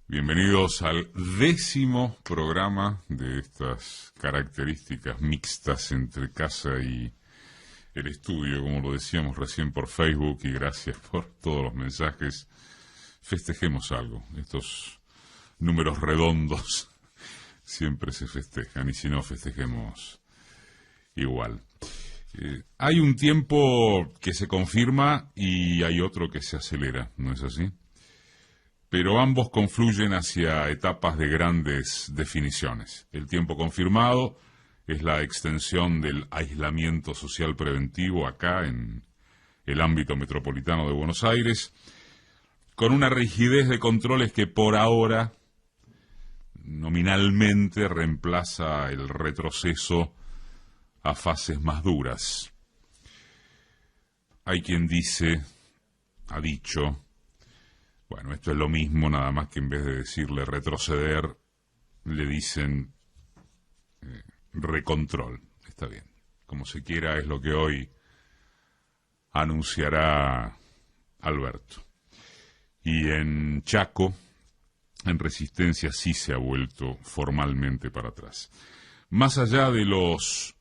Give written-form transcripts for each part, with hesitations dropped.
Bienvenidos al 10º programa de estas características mixtas entre casa y el estudio, como lo decíamos recién por Facebook, y gracias por todos los mensajes. Festejemos algo. Estos números redondos siempre se festejan, y si no, festejemos igual. Hay un tiempo que se confirma y hay otro que se acelera, ¿no es así? Pero ambos confluyen hacia etapas de grandes definiciones. El tiempo confirmado es la extensión del aislamiento social preventivo acá en el ámbito metropolitano de Buenos Aires, con una rigidez de controles que por ahora nominalmente reemplaza el retroceso a fases más duras. Hay quien dice, ha dicho, bueno, esto es lo mismo, nada más que en vez de decirle retroceder, le dicen recontrol. Está bien. Como se quiera, es lo que hoy anunciará Alberto. Y en Chaco, en Resistencia, sí se ha vuelto formalmente para atrás. Más allá de los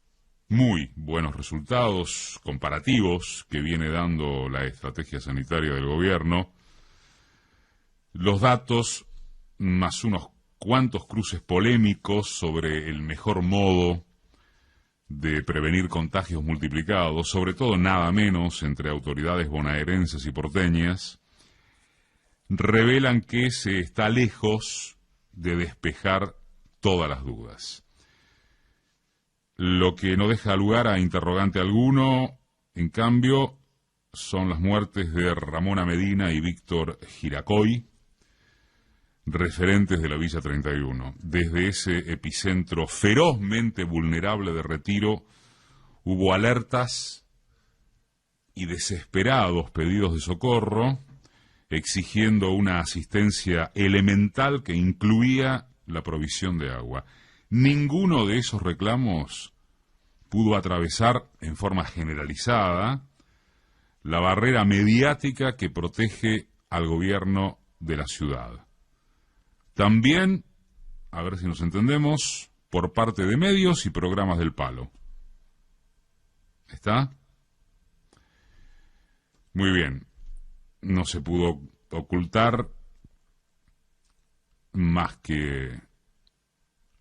muy buenos resultados comparativos que viene dando la estrategia sanitaria del gobierno, los datos, más unos cuantos cruces polémicos sobre el mejor modo de prevenir contagios multiplicados, sobre todo nada menos entre autoridades bonaerenses y porteñas, revelan que se está lejos de despejar todas las dudas. Lo que no deja lugar a interrogante alguno, en cambio, son las muertes de Ramona Medina y Víctor Giracoy, referentes de la Villa 31. Desde ese epicentro ferozmente vulnerable de Retiro, hubo alertas y desesperados pedidos de socorro, exigiendo una asistencia elemental que incluía la provisión de agua. Ninguno de esos reclamos pudo atravesar en forma generalizada la barrera mediática que protege al gobierno de la ciudad. También, a ver si nos entendemos, por parte de medios y programas del palo. ¿Está? Muy bien. No se pudo ocultar más que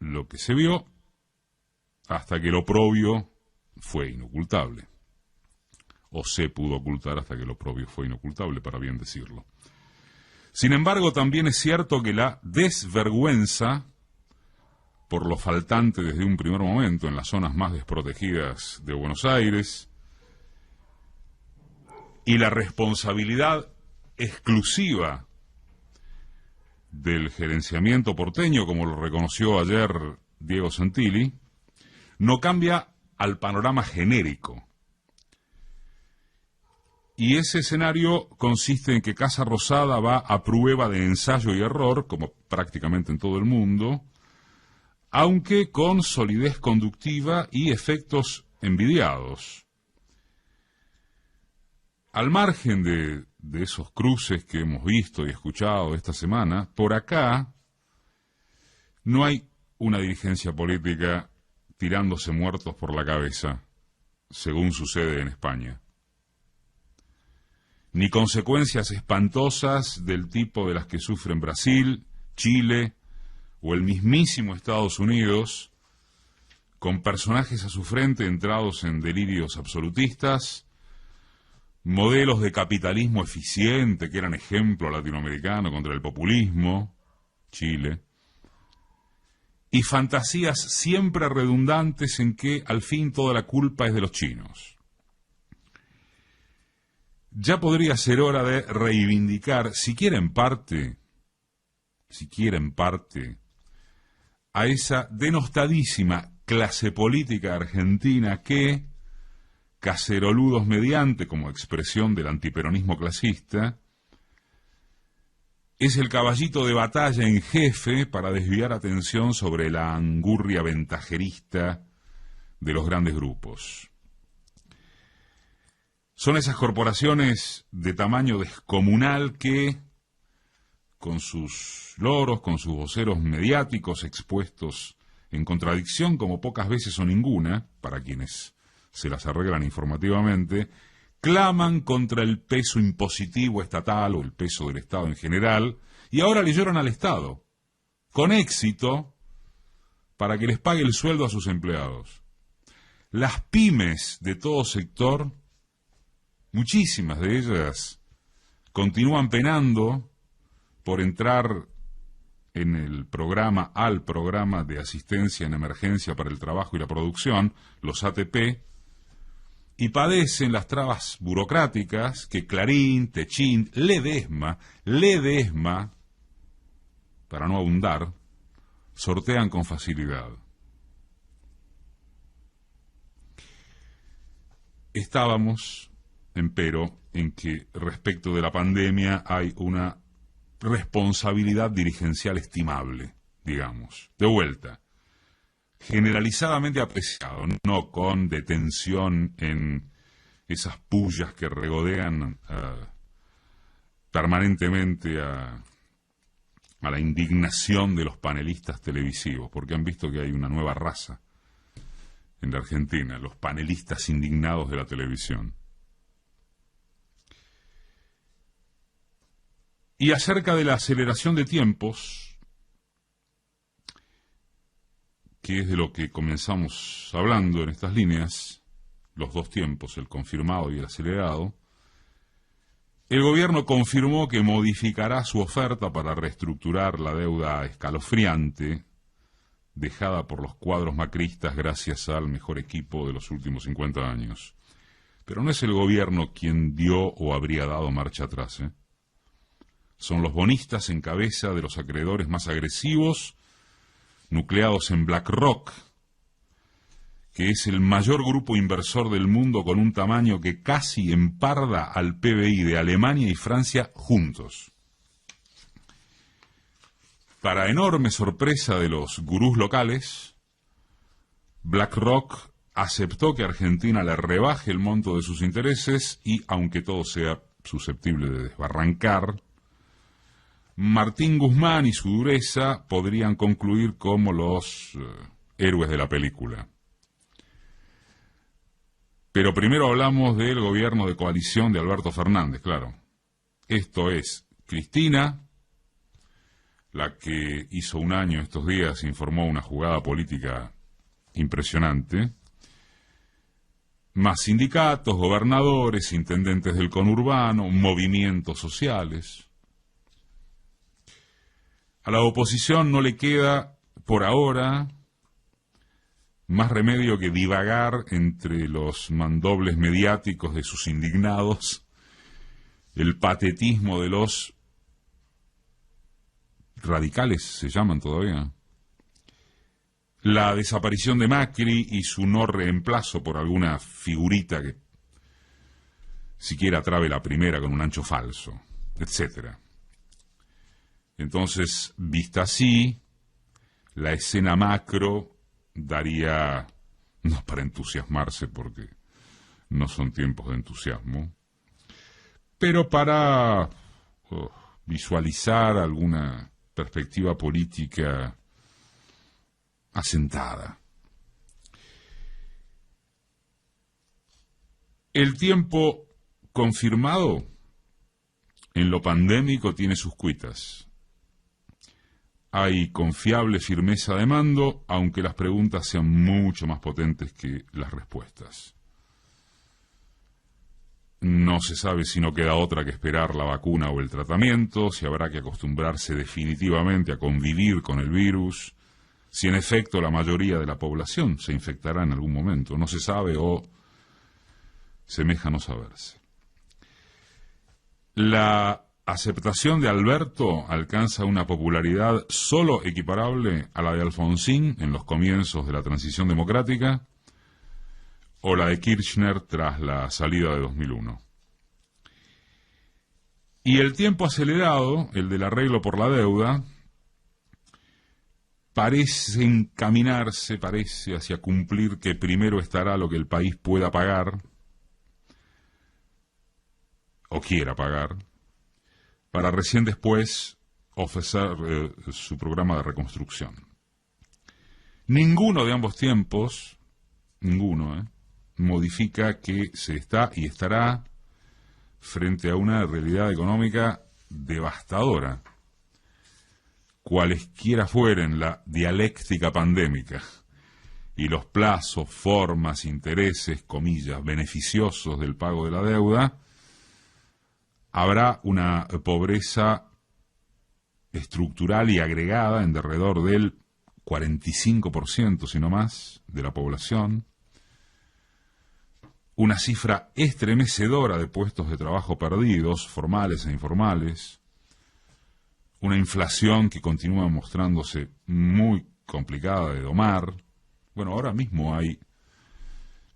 lo que se vio, hasta que lo oprobio fue inocultable. O se pudo ocultar hasta que lo oprobio fue inocultable, para bien decirlo. Sin embargo, también es cierto que la desvergüenza por lo faltante desde un primer momento en las zonas más desprotegidas de Buenos Aires y la responsabilidad exclusiva del gerenciamiento porteño, como lo reconoció ayer Diego Santilli, no cambia al panorama genérico. Y ese escenario consiste en que Casa Rosada va a prueba de ensayo y error, como prácticamente en todo el mundo, aunque con solidez conductiva y efectos envidiados. Al margen de esos cruces que hemos visto y escuchado esta semana, por acá no hay una dirigencia política tirándose muertos por la cabeza, según sucede en España, ni consecuencias espantosas del tipo de las que sufren Brasil, Chile o el mismísimo Estados Unidos, con personajes a su frente entrados en delirios absolutistas, modelos de capitalismo eficiente que eran ejemplo latinoamericano contra el populismo, Chile, y fantasías siempre redundantes en que al fin toda la culpa es de los chinos. Ya podría ser hora de reivindicar, siquiera en parte, a esa denostadísima clase política argentina que, caceroludos mediante, como expresión del antiperonismo clasista, es el caballito de batalla en jefe para desviar atención sobre la angurria ventajerista de los grandes grupos. Son esas corporaciones de tamaño descomunal que, con sus loros, con sus voceros mediáticos expuestos en contradicción como pocas veces o ninguna, para quienes se las arreglan informativamente, claman contra el peso impositivo estatal o el peso del Estado en general, y ahora le lloran al Estado, con éxito, para que les pague el sueldo a sus empleados. Las pymes de todo sector, muchísimas de ellas, continúan penando por entrar en el programa, al programa de asistencia en emergencia para el trabajo y la producción, los ATP, y padecen las trabas burocráticas que Clarín, Techint, Ledesma, para no abundar, sortean con facilidad. Estábamos, empero, en que respecto de la pandemia hay una responsabilidad dirigencial estimable, digamos. De vuelta, generalizadamente apreciado, no con detención en esas pullas que regodean permanentemente a la indignación de los panelistas televisivos, porque han visto que hay una nueva raza en la Argentina, los panelistas indignados de la televisión. Y acerca de la aceleración de tiempos, que es de lo que comenzamos hablando en estas líneas, los dos tiempos, el confirmado y el acelerado, el gobierno confirmó que modificará su oferta para reestructurar la deuda escalofriante dejada por los cuadros macristas gracias al mejor equipo de los últimos 50 años. Pero no es el gobierno quien dio o habría dado marcha atrás, ¿eh? Son los bonistas en cabeza de los acreedores más agresivos, nucleados en BlackRock, que es el mayor grupo inversor del mundo con un tamaño que casi emparda al PBI de Alemania y Francia juntos. Para enorme sorpresa de los gurús locales, BlackRock aceptó que Argentina le rebaje el monto de sus intereses y, aunque todo sea susceptible de desbarrancar, Martín Guzmán y su dureza podrían concluir como los héroes de la película. Pero primero hablamos del gobierno de coalición de Alberto Fernández, claro. Esto es Cristina, la que hizo un año estos días, informó una jugada política impresionante, más sindicatos, gobernadores, intendentes del conurbano, movimientos sociales. A la oposición no le queda, por ahora, más remedio que divagar entre los mandobles mediáticos de sus indignados, el patetismo de los radicales, se llaman todavía, la desaparición de Macri y su no reemplazo por alguna figurita que siquiera trabe la primera con un ancho falso, etcétera. Entonces, vista así, la escena macro daría, no para entusiasmarse porque no son tiempos de entusiasmo, pero para visualizar alguna perspectiva política asentada. El tiempo confirmado en lo pandémico tiene sus cuitas. Hay confiable firmeza de mando, aunque las preguntas sean mucho más potentes que las respuestas. No se sabe si no queda otra que esperar la vacuna o el tratamiento, si habrá que acostumbrarse definitivamente a convivir con el virus, si en efecto la mayoría de la población se infectará en algún momento. No se sabe o semeja no saberse. La aceptación de Alberto alcanza una popularidad solo equiparable a la de Alfonsín en los comienzos de la transición democrática o la de Kirchner tras la salida de 2001. Y el tiempo acelerado, el del arreglo por la deuda, parece encaminarse, parece hacia cumplir que primero estará lo que el país pueda pagar o quiera pagar, para recién después ofrecer su programa de reconstrucción. Ninguno de ambos tiempos, modifica que se está y estará frente a una realidad económica devastadora, cualesquiera fueren la dialéctica pandémica y los plazos, formas, intereses, comillas, beneficiosos del pago de la deuda, habrá una pobreza estructural y agregada en derredor del 45%, si no más, de la población, una cifra estremecedora de puestos de trabajo perdidos, formales e informales, una inflación que continúa mostrándose muy complicada de domar. Bueno, ahora mismo hay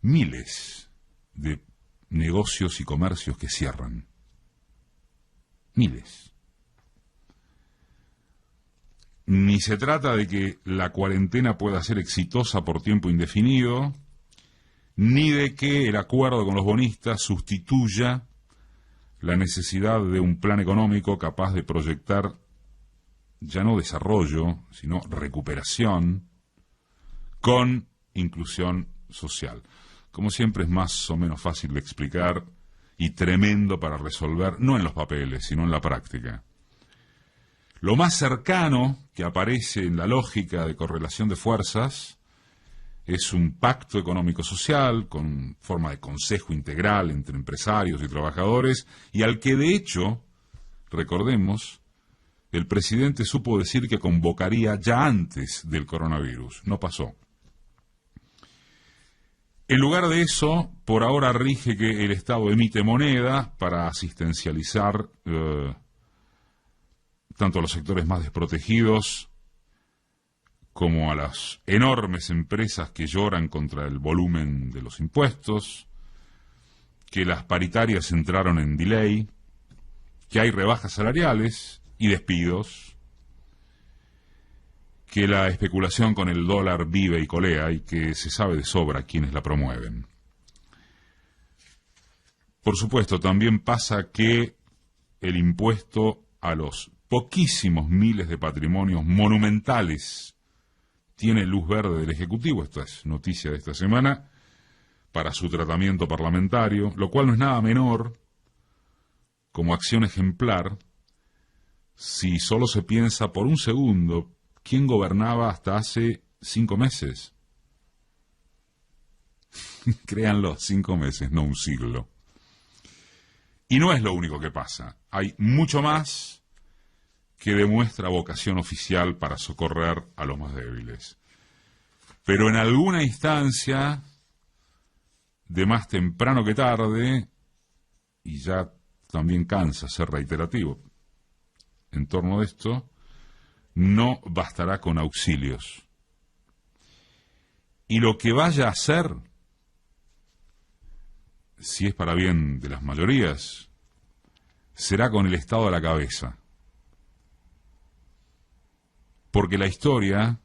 miles de negocios y comercios que cierran. Miles. Ni se trata de que la cuarentena pueda ser exitosa por tiempo indefinido, ni de que el acuerdo con los bonistas sustituya la necesidad de un plan económico capaz de proyectar ya no desarrollo, sino recuperación, con inclusión social. Como siempre es más o menos fácil de explicar y tremendo para resolver, no en los papeles, sino en la práctica. Lo más cercano que aparece en la lógica de correlación de fuerzas es un pacto económico-social con forma de consejo integral entre empresarios y trabajadores, y al que de hecho, recordemos, el presidente supo decir que convocaría ya antes del coronavirus. No pasó. En lugar de eso, por ahora rige que el Estado emite moneda para asistencializar tanto a los sectores más desprotegidos como a las enormes empresas que lloran contra el volumen de los impuestos, que las paritarias entraron en delay, que hay rebajas salariales y despidos, que la especulación con el dólar vive y colea y que se sabe de sobra quiénes la promueven. Por supuesto, también pasa que el impuesto a los poquísimos miles de patrimonios monumentales tiene luz verde del Ejecutivo, esta es noticia de esta semana, para su tratamiento parlamentario, lo cual no es nada menor como acción ejemplar si solo se piensa por un segundo quién gobernaba hasta hace 5 meses. Créanlo, 5 meses, no un siglo. Y no es lo único que pasa. Hay mucho más que demuestra vocación oficial para socorrer a los más débiles. Pero en alguna instancia, de más temprano que tarde, y ya también cansa ser reiterativo en torno a esto, no bastará con auxilios. Y lo que vaya a hacer, si es para bien de las mayorías, será con el Estado a la cabeza. Porque la historia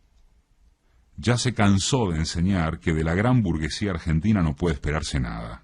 ya se cansó de enseñar que de la gran burguesía argentina no puede esperarse nada.